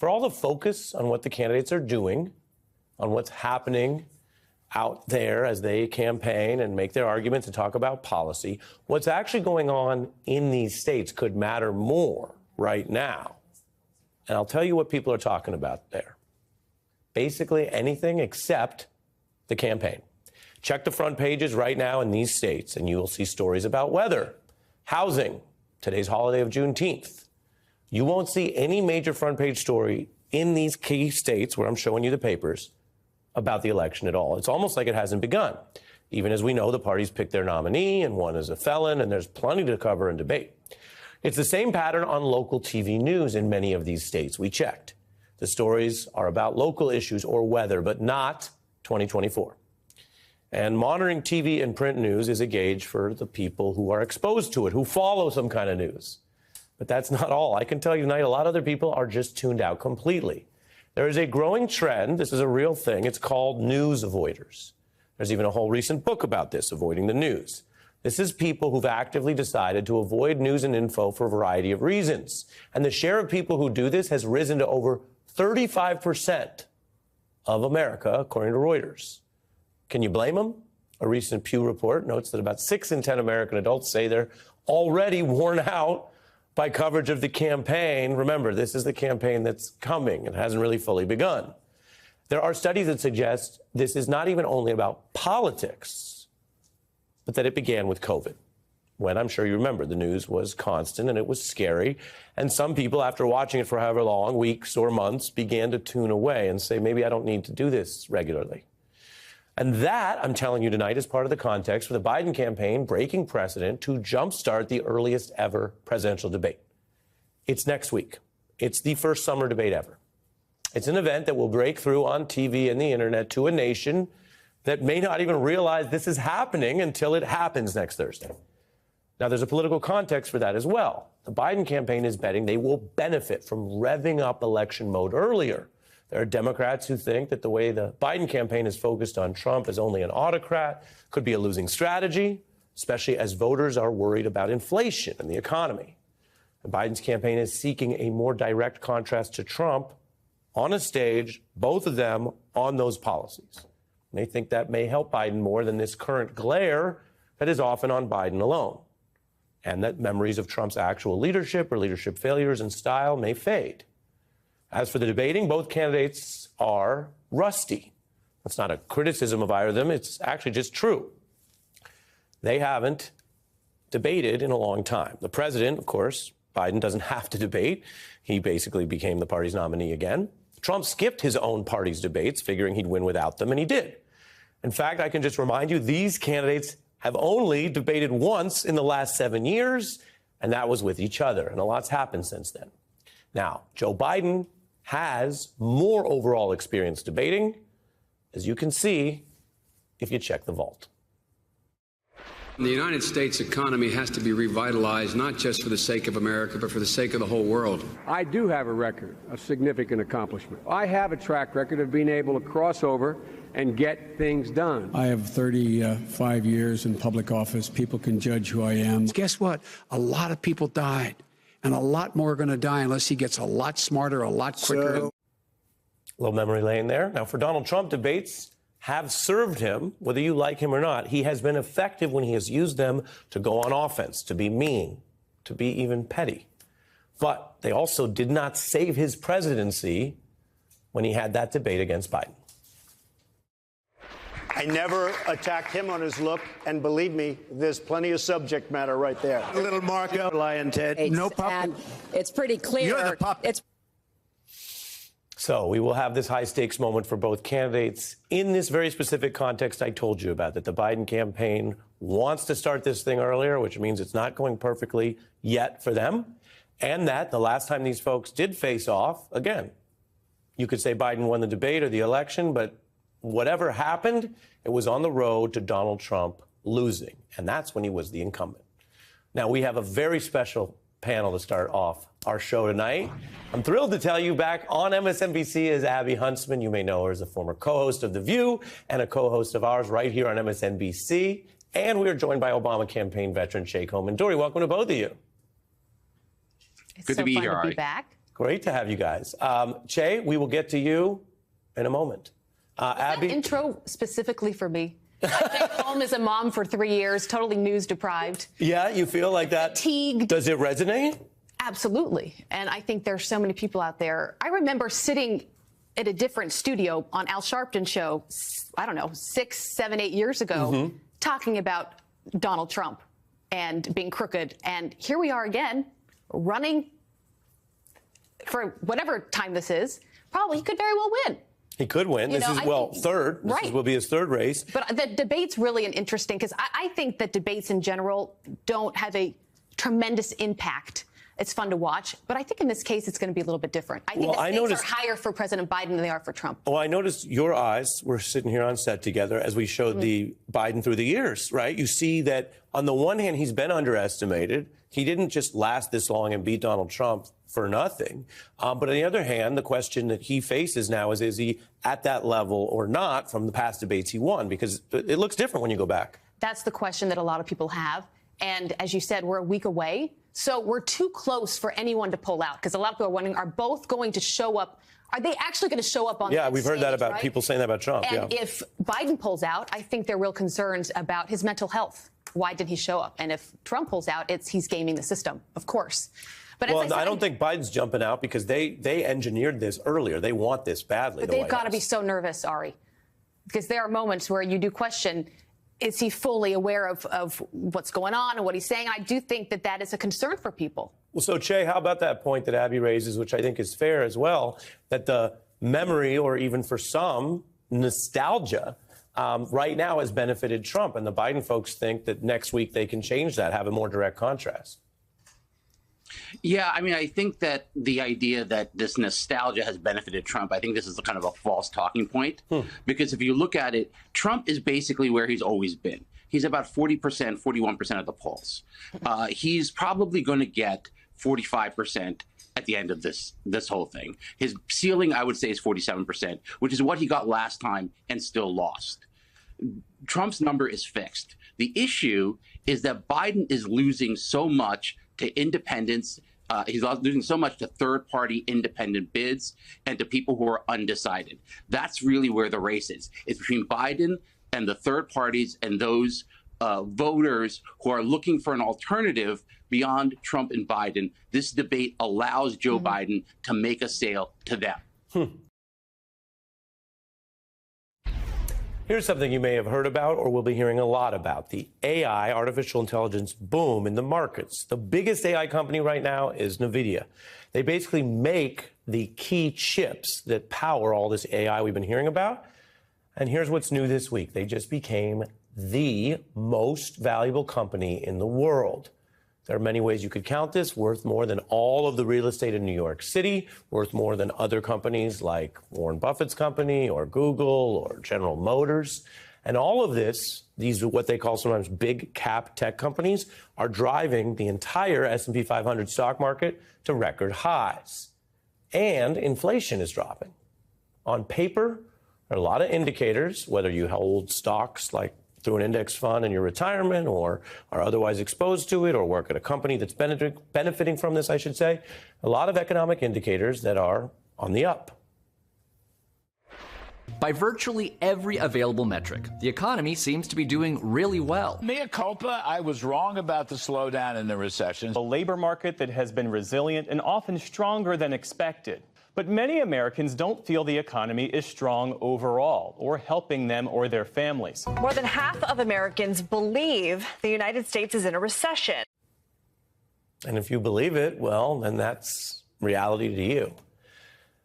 For all the focus on what the candidates are doing, on what's happening out there as they campaign and make their arguments and talk about policy, what's actually going on in these states could matter more right now. And I'll tell you what people are talking about there. Basically anything except the campaign. Check the front pages right now in these states, and you will see stories about weather, housing, today's holiday of Juneteenth. You won't see any major front page story in these key states where I'm showing you the papers about the election at all. It's almost like it hasn't begun, even as we know the parties picked their nominee and one is a felon, and there's plenty to cover and debate. It's the same pattern on local TV news in many of these states we checked. The stories are about local issues or weather, but not 2024. And monitoring TV and print news is a gauge for the people who are exposed to it, who follow some kind of news. But that's not all. I can tell you tonight, a lot of other people are just tuned out completely. There is a growing trend. This is a real thing. It's called news avoiders. There's even a whole recent book about this, Avoiding the News. This is people who've actively decided to avoid news and info for a variety of reasons. And the share of people who do this has risen to over 35% of America, according to Reuters. Can you blame them? A recent Pew report notes that about 6 in 10 American adults say they're already worn out by coverage of the campaign. Remember, this is the campaign that's coming and hasn't really fully begun. There are studies that suggest this is not even only about politics, but that it began with COVID, when I'm sure you remember the news was constant and it was scary. And some people, after watching it for however long, weeks or months, began to tune away and say, maybe I don't need to do this regularly. And that, I'm telling you tonight, is part of the context for the Biden campaign breaking precedent to jumpstart the earliest ever presidential debate. It's next week. It's the first summer debate ever. It's an event that will break through on TV and the internet to a nation that may not even realize this is happening until it happens next Thursday. Now, there's a political context for that as well. The Biden campaign is betting they will benefit from revving up election mode earlier. There are Democrats who think that the way the Biden campaign is focused on Trump as only an autocrat could be a losing strategy, especially as voters are worried about inflation and the economy. And Biden's campaign is seeking a more direct contrast to Trump on a stage, both of them on those policies. And they think that may help Biden more than this current glare that is often on Biden alone, and that memories of Trump's actual leadership or leadership failures and style may fade. As for the debating, both candidates are rusty. That's not a criticism of either of them. It's actually just true. They haven't debated in a long time. The president, of course, Biden doesn't have to debate. He basically became the party's nominee again. Trump skipped his own party's debates, figuring he'd win without them, and he did. In fact, I can just remind you, these candidates have only debated once in the last 7 years, and that was with each other. And a lot's happened since then. Now, Joe Biden has more overall experience debating, as you can see if you check the vault. The United States economy has to be revitalized, not just for the sake of America, but for the sake of the whole world. I do have a record of significant accomplishment. I have a track record of being able to cross over and get things done. I have 35 years in public office. People can judge who I am. Guess what? A lot of people died. And a lot more are going to die unless he gets a lot smarter, a lot quicker. A little memory lane there. Now, for Donald Trump, debates have served him, whether you like him or not. He has been effective when he has used them to go on offense, to be mean, to be even petty. But they also did not save his presidency when he had that debate against Biden. I never attacked him on his look, and believe me, there's plenty of subject matter right there. A little markup, Lion Ted. No puppet. It's pretty clear. You're the puppet. So we will have this high-stakes moment for both candidates in this very specific context I told you about, that the Biden campaign wants to start this thing earlier, which means it's not going perfectly yet for them, and that the last time these folks did face off, again, you could say Biden won the debate or the election, but whatever happened, it was on the road to Donald Trump losing, and that's when he was the incumbent. Now, we have a very special panel to start off our show tonight. I'm thrilled to tell you back on MSNBC is Abby Huntsman. You may know her as a former co-host of The View and a co-host of ours right here on MSNBC. And we are joined by Obama campaign veteran Shay Coleman. Dori, welcome to both of you. It's Good to be here, Ari. Back. Great to have you guys. Che, we will get to you in a moment. Abby? That intro specifically for me. I've been home as a mom for 3 years, totally news deprived. Yeah, you feel like that? Fatigued. Does it resonate? Absolutely. And I think there's so many people out there. I remember sitting at a different studio on Al Sharpton show, I don't know, 6, 7, 8 years ago, talking about Donald Trump and being crooked. And here we are again, running for whatever time this is. Probably he could very well win. He could win. This is third. This will be his third race. But the debate's really interesting because I think that debates in general don't have a tremendous impact. It's fun to watch, but I think in this case it's going to be a little bit different. I think the stakes are higher for President Biden than they are for Trump. Well, I noticed your eyes. We're sitting here on set together as we showed the Biden through the years, right? You see that on the one hand, he's been underestimated. He didn't just last this long and beat Donald Trump for nothing. But on the other hand, the question that he faces now is he at that level or not from the past debates he won? Because it looks different when you go back. That's the question that a lot of people have. And as you said, we're a week away. So we're too close for anyone to pull out because a lot of people are wondering, are both going to show up? Are they actually going to show up on Yeah, that we've stage, heard that about right? people saying that about Trump. And if Biden pulls out, I think there are real concerns about his mental health. Why did he show up? And if Trump pulls out, he's gaming the system, of course. But well, I don't think Biden's jumping out because they engineered this earlier. They want this badly. But they've got to be so nervous, Ari, because there are moments where you do question, is he fully aware of what's going on and what he's saying? I do think that that is a concern for people. Well, so, Che, how about that point that Abby raises, which I think is fair as well, that the memory or even for some nostalgia right now has benefited Trump. And the Biden folks think that next week they can change that, have a more direct contrast. Yeah, I mean, I think that the idea that this nostalgia has benefited Trump, I think this is kind of a false talking point. Because if you look at it, Trump is basically where he's always been. He's about 40%, 41% of the polls. He's probably going to get 45% at the end of this whole thing. His ceiling, I would say, is 47%, which is what he got last time and still lost. Trump's number is fixed. The issue is that Biden is losing so much to independents. He's losing so much to third-party independent bids and to people who are undecided. That's really where the race is. It's between Biden and the third parties and those voters who are looking for an alternative beyond Trump and Biden. This debate allows Joe Biden to make a sale to them. Here's something you may have heard about or will be hearing a lot about, the AI, artificial intelligence boom in the markets. The biggest AI company right now is NVIDIA. They basically make the key chips that power all this AI we've been hearing about. And here's what's new this week. They just became the most valuable company in the world. There are many ways you could count this, worth more than all of the real estate in New York City, worth more than other companies like Warren Buffett's company or Google or General Motors. And all of this, these are what they call sometimes big cap tech companies, are driving the entire S&P 500 stock market to record highs. And inflation is dropping. On paper, there are a lot of indicators, whether you hold stocks like through an index fund in your retirement or are otherwise exposed to it or work at a company that's benefiting from this, I should say, a lot of economic indicators that are on the up. By virtually every available metric, the economy seems to be doing really well. Mea culpa, I was wrong about the slowdown in the recession. A labor market that has been resilient and often stronger than expected. But many Americans don't feel the economy is strong overall or helping them or their families. More than half of Americans believe the United States is in a recession. And if you believe it, well, then that's reality to you.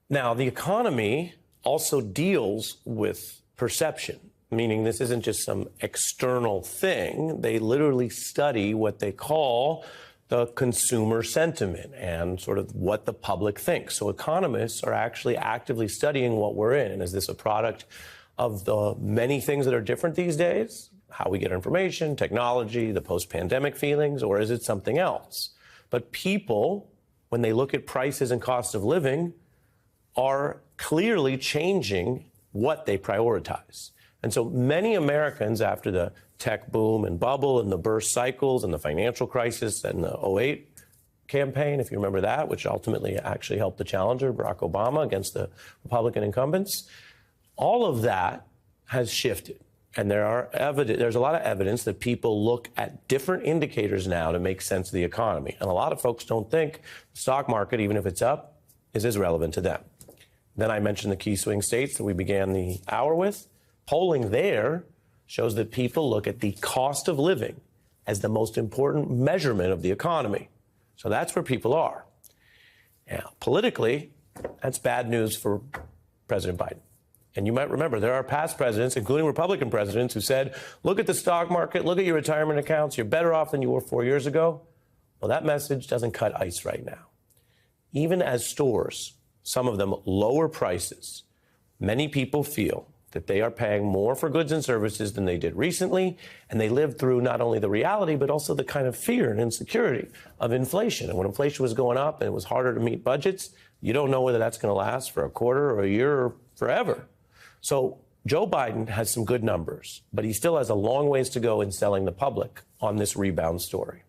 Now, the economy also deals with perception, meaning this isn't just some external thing. They literally study what they call the consumer sentiment and sort of what the public thinks. So economists are actually actively studying what we're in. Is this a product of the many things that are different these days? How we get information, technology, the post-pandemic feelings, or is it something else? But people, when they look at prices and cost of living, are clearly changing what they prioritize. And so many Americans, after the tech boom and bubble and the burst cycles and the financial crisis and the 08 campaign, if you remember that, which ultimately actually helped the challenger, Barack Obama, against the Republican incumbents. All of that has shifted. And there's a lot of evidence that people look at different indicators now to make sense of the economy. And a lot of folks don't think the stock market, even if it's up, is as relevant to them. Then I mentioned the key swing states that we began the hour with. Polling there shows that people look at the cost of living as the most important measurement of the economy. So that's where people are. Now, politically, that's bad news for President Biden. And you might remember there are past presidents, including Republican presidents, who said, look at the stock market, look at your retirement accounts, you're better off than you were 4 years ago. Well, that message doesn't cut ice right now. Even as stores, some of them lower prices, many people feel that they are paying more for goods and services than they did recently, and they lived through not only the reality, but also the kind of fear and insecurity of inflation. And when inflation was going up and it was harder to meet budgets, you don't know whether that's going to last for a quarter or a year or forever. So Joe Biden has some good numbers, but he still has a long ways to go in selling the public on this rebound story.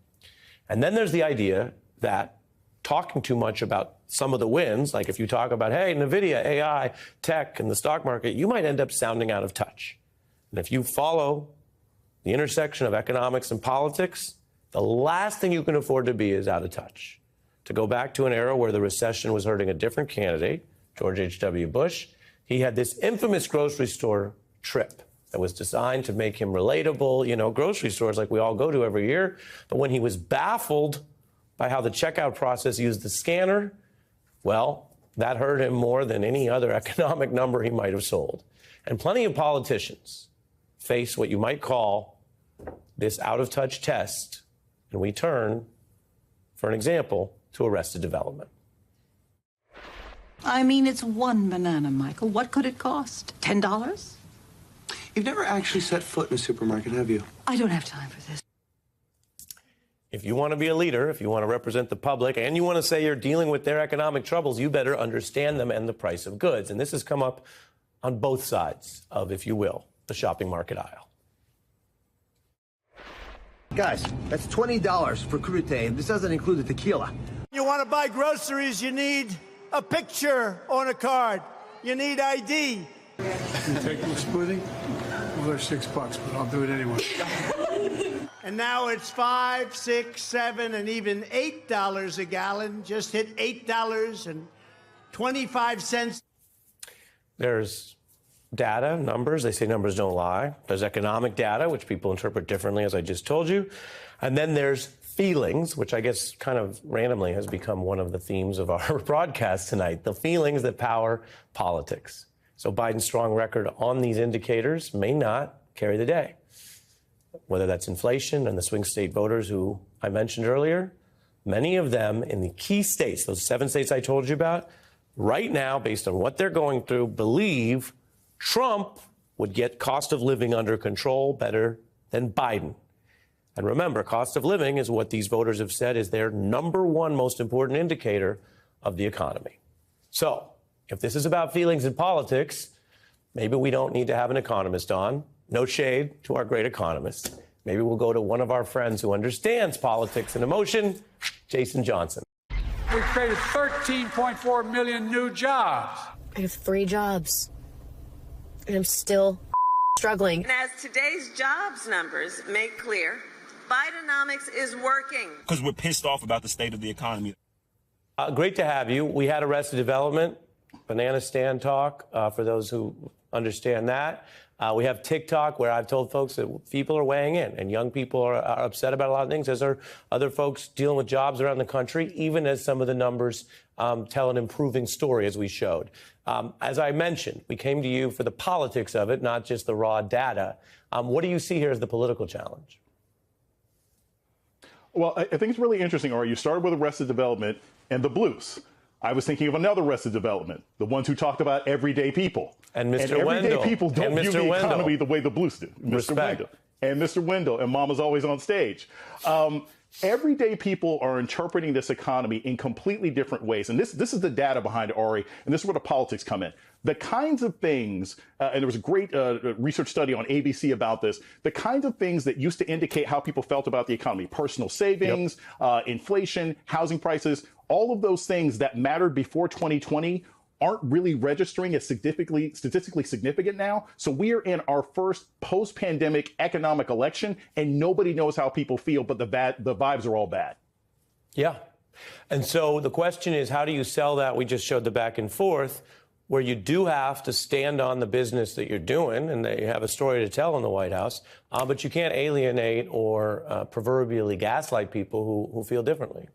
And then there's the idea that talking too much about some of the wins, like if you talk about, hey, NVIDIA, AI, tech, and the stock market, you might end up sounding out of touch. And if you follow the intersection of economics and politics, the last thing you can afford to be is out of touch. To go back to an era where the recession was hurting a different candidate, George H.W. Bush, he had this infamous grocery store trip that was designed to make him relatable, grocery stores like we all go to every year. But when he was baffled by how the checkout process used the scanner, well, that hurt him more than any other economic number he might have sold. And plenty of politicians face what you might call this out-of-touch test, and we turn, for an example, to Arrested Development. I mean, it's one banana, Michael. What could it cost? $10? You've never actually set foot in a supermarket, have you? I don't have time for this. If you want to be a leader, if you want to represent the public, and you want to say you're dealing with their economic troubles, you better understand them and the price of goods. And this has come up on both sides of, if you will, the shopping market aisle. Guys, that's $20 for crudité, and this doesn't include the tequila. You want to buy groceries, you need a picture on a card. You need ID. You take the smoothie? Well, they're $6, but I'll do it anyway. And now it's $5, $6, $7, and even $8 a gallon. Just hit $8.25. There's data, numbers. They say numbers don't lie. There's economic data, which people interpret differently, as I just told you. And then there's feelings, which I guess kind of randomly has become one of the themes of our broadcast tonight, the feelings that power politics. So Biden's strong record on these indicators may not carry the day. Whether that's inflation and the swing state voters who I mentioned earlier, many of them in the key states, those 7 states I told you about, right now, based on what they're going through, believe Trump would get cost of living under control better than Biden. And remember, cost of living is what these voters have said is their number one most important indicator of the economy. So if this is about feelings in politics, maybe we don't need to have an economist on. No shade to our great economist. Maybe we'll go to one of our friends who understands politics and emotion, Jason Johnson. We created 13.4 million new jobs. I have 3 jobs, and I'm still struggling. And as today's jobs numbers make clear, Bidenomics is working. Because we're pissed off about the state of the economy. Great to have you. We had Arrested Development, banana stand talk, for those who understand that. We have TikTok, where I've told folks that people are weighing in, and young people are upset about a lot of things, as are other folks dealing with jobs around the country, even as some of the numbers tell an improving story, as we showed. As I mentioned, we came to you for the politics of it, not just the raw data. What do you see here as the political challenge? Well, I think it's really interesting. All right, you started with Arrested Development and the Blues. I was thinking of another Arrested Development, the ones who talked about everyday people. And Mr. Wendell. Wendell. People don't view the economy the way the Blues do. Respect. Mr. Wendell. And Mr. Wendell. And Mama's always on stage. Everyday people are interpreting this economy in completely different ways. And this is the data behind it, Ari, and this is where the politics come in. The kinds of things, and there was a great research study on ABC about this, the kinds of things that used to indicate how people felt about the economy, personal savings, inflation, housing prices, all of those things that mattered before 2020 aren't really registering as statistically significant now. So we are in our first post-pandemic economic election, and nobody knows how people feel, but the vibes are all bad. Yeah. And so the question is, how do you sell that? We just showed the back and forth, where you do have to stand on the business that you're doing, and they have a story to tell in the White House, but you can't alienate or proverbially gaslight people who feel differently.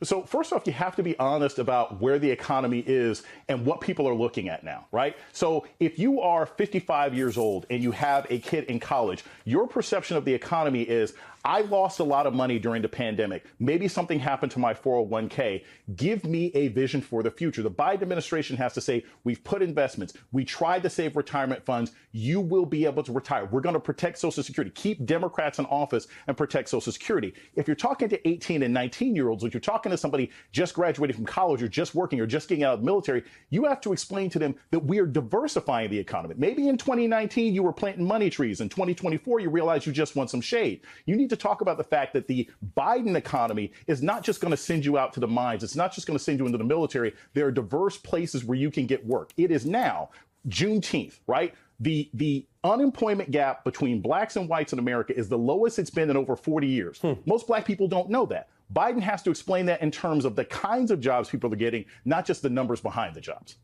So first off, you have to be honest about where the economy is and what people are looking at now, right? So if you are 55 years old and you have a kid in college, your perception of the economy is, I lost a lot of money during the pandemic. Maybe something happened to my 401k. Give me a vision for the future. The Biden administration has to say, we've put investments. We tried to save retirement funds. You will be able to retire. We're going to protect Social Security. Keep Democrats in office and protect Social Security. If you're talking to 18 and 19-year-olds, or you're talking to somebody just graduated from college or just working or just getting out of the military, you have to explain to them that we are diversifying the economy. Maybe in 2019, you were planting money trees. In 2024, you realize you just want some shade. You need to talk about the fact that the Biden economy is not just going to send you out to the mines. It's not just going to send you into the military. There are diverse places where you can get work. It is now Juneteenth, right? The unemployment gap between blacks and whites in America is the lowest it's been in over 40 years. Most black people don't know that. Biden has to explain that in terms of the kinds of jobs people are getting, not just the numbers behind the jobs.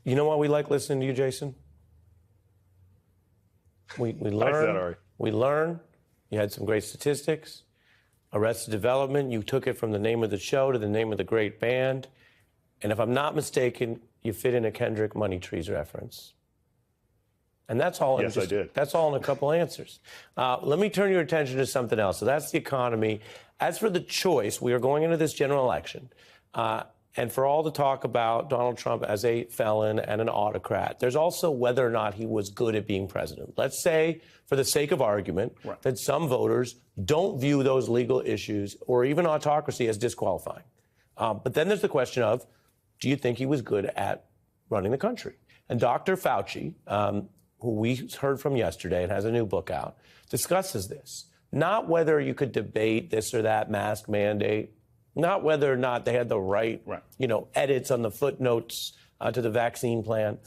You know why we like listening to you, Jason? We learn. We learn. You had some great statistics. Arrested Development, you took it from the name of the show to the name of the great band. And if I'm not mistaken, you fit in a Kendrick Money Trees reference. And that's all. Yes, I did. That's all in a couple answers. Let me turn your attention to something else. So that's the economy. As for the choice, we are going into this general election. And for all the talk about Donald Trump as a felon and an autocrat, there's also whether or not he was good at being president. Let's say, for the sake of argument, that some voters don't view those legal issues or even autocracy as disqualifying. But then there's the question of, do you think he was good at running the country? And Dr. Fauci, who we heard from yesterday and has a new book out, discusses this. Not whether you could debate this or that mask mandate, not whether or not they had the right. Edits on the footnotes to the vaccine plan,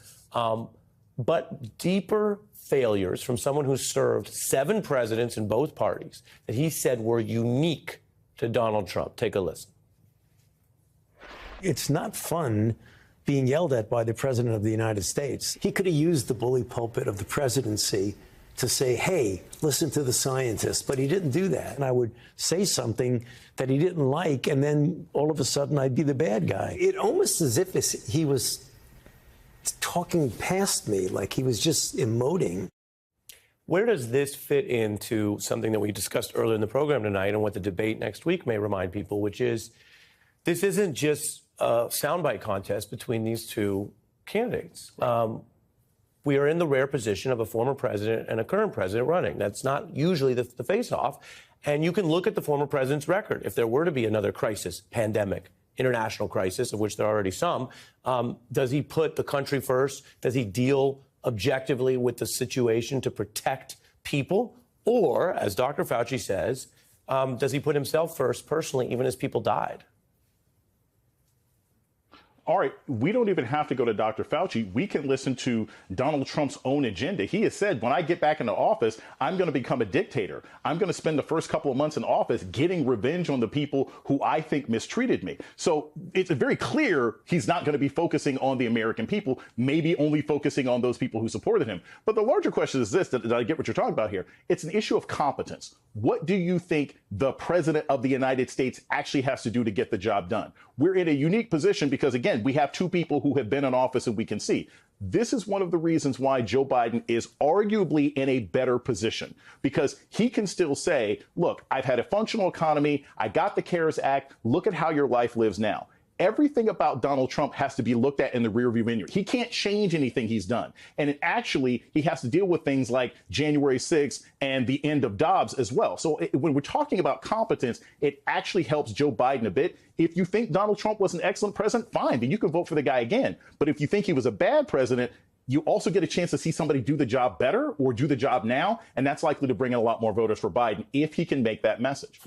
but deeper failures from someone who served 7 presidents in both parties that he said were unique to Donald Trump. Take a listen. It's not fun being yelled at by the president of the United States. He could have used the bully pulpit of the presidency to say, hey, listen to the scientists, but he didn't do that. And I would say something that he didn't like, and then all of a sudden I'd be the bad guy. It almost as if he was talking past me, like he was just emoting. Where does this fit into something that we discussed earlier in the program tonight and what the debate next week may remind people, which is this isn't just a soundbite contest between these two candidates. We are in the rare position of a former president and a current president running. That's not usually the face-off. And you can look at the former president's record. If there were to be another crisis, pandemic, international crisis, of which there are already some, does he put the country first? Does he deal objectively with the situation to protect people? Or, as Dr. Fauci says, does he put himself first personally, even as people died? All right, we don't even have to go to Dr. Fauci. We can listen to Donald Trump's own agenda. He has said, when I get back into office, I'm going to become a dictator. I'm going to spend the first couple of months in office getting revenge on the people who I think mistreated me. So it's very clear he's not going to be focusing on the American people, maybe only focusing on those people who supported him. But the larger question is this, that I get what you're talking about here. It's an issue of competence. What do you think the president of the United States actually has to do to get the job done? We're in a unique position because, again, we have 2 people who have been in office and we can see. This is one of the reasons why Joe Biden is arguably in a better position, because he can still say, look, I've had a functional economy. I got the CARES Act. Look at how your life lives now. everything about Donald Trump has to be looked at in the rearview mirror. He can't change anything he's done. And actually, he has to deal with things like January 6th and the end of Dobbs as well. So when we're talking about competence, it actually helps Joe Biden a bit. If you think Donald Trump was an excellent president, fine, then you can vote for the guy again. But if you think he was a bad president, you also get a chance to see somebody do the job better or do the job now. And that's likely to bring in a lot more voters for Biden if he can make that message.